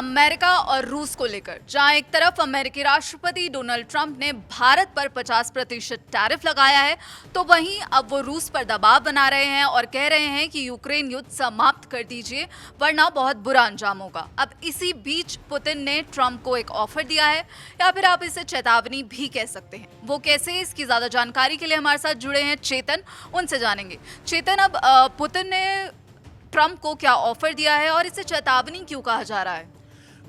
America और रूस को लेकर, जहां एक तरफ अमेरिकी राष्ट्रपति डोनाल्ड ट्रंप ने भारत पर 50% टैरिफ लगाया है, तो वहीं अब वो रूस पर दबाव बना रहे हैं और कह रहे हैं कि यूक्रेन युद्ध समाप्त कर दीजिए वरना बहुत बुरा अंजाम होगा। अब इसी बीच पुतिन ने ट्रंप को एक ऑफर दिया है, या फिर आप इसे चेतावनी भी कह सकते हैं। वो कैसे, इसकी ज्यादा जानकारी के लिए हमारे साथ जुड़े हैं चेतन, उनसे जानेंगे। चेतन, अब पुतिन ने ट्रंप को क्या ऑफर दिया है और इसे चेतावनी क्यों कहा जा रहा है?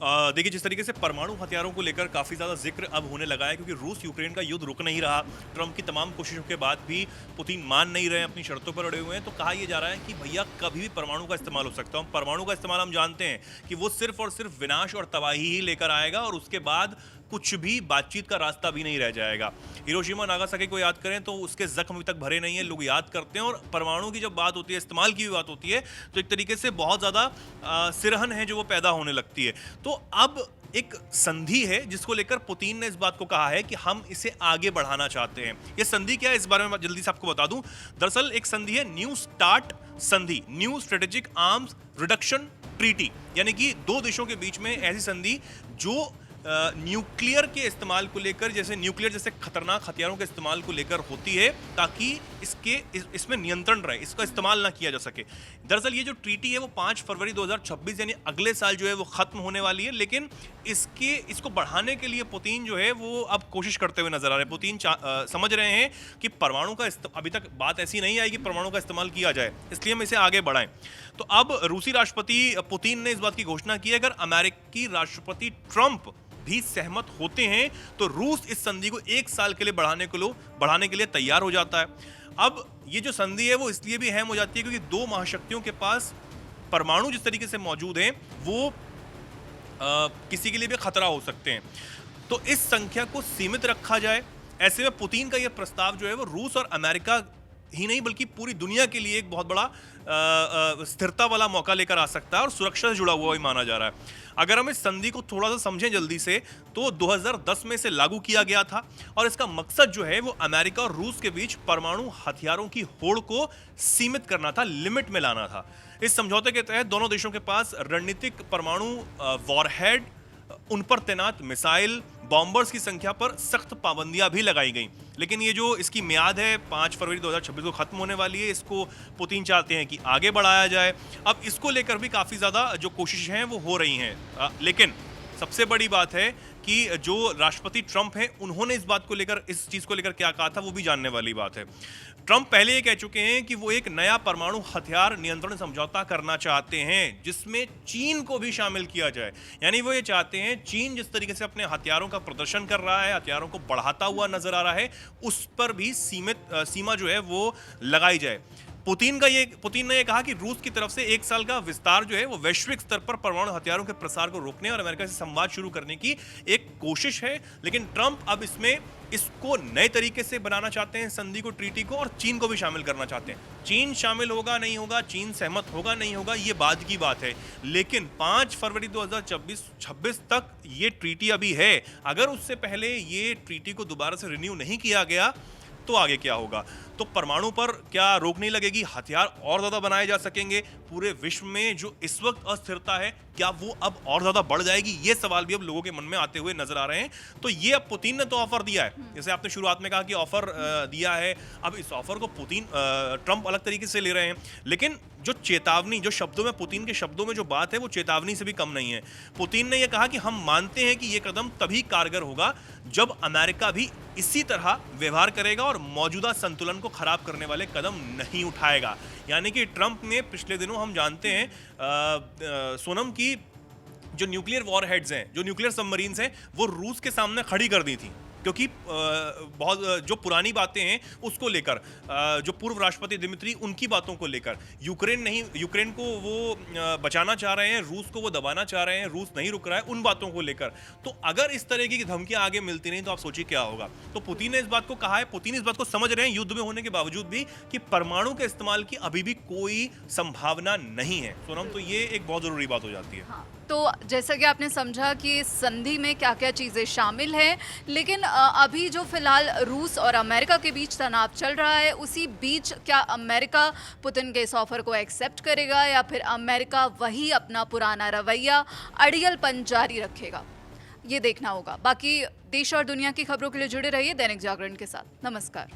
देखिए, जिस तरीके से परमाणु हथियारों को लेकर काफ़ी ज़्यादा जिक्र अब होने लगा है, क्योंकि रूस यूक्रेन का युद्ध रुक नहीं रहा। ट्रंप की तमाम कोशिशों के बाद भी पुतिन मान नहीं रहे हैं, अपनी शर्तों पर अड़े हुए हैं। तो कहा यह जा रहा है कि भैया कभी भी परमाणु का इस्तेमाल हो सकता है। परमाणु का इस्तेमाल हम जानते हैं कि वो सिर्फ और सिर्फ विनाश और तबाही ही लेकर आएगा, और उसके बाद कुछ भी बातचीत का रास्ता भी नहीं रह जाएगा। हिरोशिमा नागासाकी को याद करें तो उसके जख्म अभी तक भरे नहीं है, लोग याद करते हैं। और परमाणु की जब बात होती है, इस्तेमाल की भी बात होती है, तो एक तरीके से बहुत ज़्यादा सिरहन है जो वो पैदा होने लगती है। तो अब एक संधि है जिसको लेकर पुतिन ने इस बात को कहा है कि हम इसे आगे बढ़ाना चाहते हैं। ये संधि क्या है, इस बारे में जल्दी से आपको बता दूं। दरअसल एक संधि है न्यू स्टार्ट संधि, new strategic arms reduction treaty, यानी कि दो देशों के बीच में ऐसी संधि जो न्यूक्लियर के इस्तेमाल को लेकर, जैसे न्यूक्लियर जैसे खतरनाक हथियारों के इस्तेमाल को लेकर होती है, ताकि इसमें नियंत्रण रहे, इसका इस्तेमाल ना किया जा सके। दरअसल ये जो ट्रीटी है वो 5 फरवरी 2026 यानी अगले साल जो है वो खत्म होने वाली है, लेकिन इसको बढ़ाने के लिए पुतिन जो है वो अब कोशिश करते हुए नजर आ रहे हैं। पुतिन समझ रहे हैं कि परमाणु का अभी तक बात ऐसी नहीं आई कि परमाणु का इस्तेमाल किया जाए, इसलिए हम इसे आगे बढ़ाएं। तो अब रूसी राष्ट्रपति पुतिन ने इस बात की घोषणा की है, अगर अमेरिकी राष्ट्रपति ट्रंप भी सहमत होते हैं तो रूस इस संधि को 1 साल के लिए बढ़ाने के लिए तैयार हो जाता है। अब ये जो संधि है वो इसलिए भी अहम हो जाती है क्योंकि दो महाशक्तियों के पास परमाणु जिस तरीके से मौजूद हैं वो किसी के लिए भी खतरा हो सकते हैं। तो इस संख्या को सीमित रखा जाए। ऐसे में पुतिन का यह प्रस्ताव जो है वो रूस और अमेरिका ही नहीं बल्कि पूरी दुनिया के लिए एक बहुत बड़ा स्थिरता वाला मौका लेकर आ सकता है और सुरक्षा से जुड़ा हुआ ही माना जा रहा है। अगर हम इस संधि को थोड़ा सा समझें जल्दी से, तो 2010 में इसे लागू किया गया था और इसका मकसद जो है वो अमेरिका और रूस के बीच परमाणु हथियारों की होड़ को सीमित करना था, लिमिट में लाना था। इस समझौते के तहत दोनों देशों के पास रणनीतिक परमाणु वॉरहेड, उन पर तैनात मिसाइल, बॉम्बर्स की संख्या पर सख्त पाबंदियां भी लगाई गई। लेकिन ये जो इसकी मियाद है 5 फरवरी 2026 को खत्म होने वाली है, इसको पुतिन चाहते हैं कि आगे बढ़ाया जाए। अब इसको लेकर भी काफ़ी ज़्यादा जो कोशिशें हैं वो हो रही हैं, लेकिन सबसे बड़ी बात है कि जो राष्ट्रपति ट्रंप हैं उन्होंने इस चीज़ को लेकर क्या कहा था वो भी जानने वाली बात है। ट्रंप पहले ये कह चुके हैं कि वो एक नया परमाणु हथियार नियंत्रण समझौता करना चाहते हैं जिसमें चीन को भी शामिल किया जाए। यानी वो ये चाहते हैं चीन जिस तरीके से अपने हथियारों का प्रदर्शन कर रहा है, हथियारों को बढ़ाता हुआ नजर आ रहा है, उस पर भी सीमा जो है वो लगाई जाए। पुतिन ने यह कहा कि रूस की तरफ से 1 साल का विस्तार जो है वो वैश्विक स्तर पर परमाणु हथियारों के प्रसार को रोकने और अमेरिका से संवाद शुरू करने की एक कोशिश है। लेकिन ट्रंप अब इसको नए तरीके से बनाना चाहते हैं संधि को, ट्रीटी को, और चीन को भी शामिल करना चाहते हैं। चीन शामिल होगा नहीं होगा, चीन सहमत होगा नहीं होगा, ये बाद की बात है। लेकिन 5 फरवरी 2026 तक ये ट्रीटी अभी है। अगर उससे पहले ये ट्रीटी को दोबारा से रिन्यू नहीं किया गया तो आगे क्या होगा? तो परमाणु पर क्या रोक नहीं लगेगी? हथियार और ज्यादा बनाए जा सकेंगे? पूरे विश्व में जो इस वक्त अस्थिरता है क्या वो अब और ज्यादा बढ़ जाएगी? ये सवाल भी अब लोगों के मन में आते हुए नजर आ रहे हैं। तो ये अब पुतिन ने तो ऑफर दिया है, जैसे आपने शुरुआत में कहा कि ऑफर दिया है। अब इस ऑफर को ट्रंप अलग तरीके से ले रहे हैं, लेकिन जो चेतावनी, जो शब्दों में, पुतिन के शब्दों में जो बात है वो चेतावनी से भी कम नहीं है। पुतिन ने यह कहा कि हम मानते हैं कि यह कदम तभी कारगर होगा जब अमेरिका भी इसी तरह व्यवहार करेगा और मौजूदा संतुलन को खराब करने वाले कदम नहीं उठाएगा। यानी कि ट्रंप ने पिछले दिनों, हम जानते हैं सोनम की जो न्यूक्लियर वॉरहेड्स हैं, जो न्यूक्लियर सबमरीन्स हैं, वो रूस के सामने खड़ी कर दी थी, क्योंकि बहुत जो पुरानी बातें हैं उसको लेकर, जो पूर्व राष्ट्रपति दिमित्री, उनकी बातों को लेकर यूक्रेन को वो बचाना चाह रहे हैं, रूस को वो दबाना चाह रहे हैं, रूस नहीं रुक रहा है, उन बातों को लेकर। तो अगर इस तरह की धमकियां आगे मिलती नहीं तो आप सोचिए क्या होगा। तो पुतिन ने इस बात को कहा है, पुतिन इस बात को समझ रहे हैं युद्ध में होने के बावजूद भी कि परमाणु के इस्तेमाल की अभी भी कोई संभावना नहीं है। सोनम, तो ये एक बहुत जरूरी बात हो जाती है। हाँ, तो जैसा कि आपने समझा कि इस संधि में क्या क्या चीज़ें शामिल हैं, लेकिन अभी जो फिलहाल रूस और अमेरिका के बीच तनाव चल रहा है, उसी बीच क्या अमेरिका पुतिन के इस ऑफर को एक्सेप्ट करेगा या फिर अमेरिका वही अपना पुराना रवैया अड़ियलपन जारी रखेगा, ये देखना होगा। बाकी देश और दुनिया की खबरों के लिए जुड़े रहिए दैनिक जागरण के साथ। नमस्कार।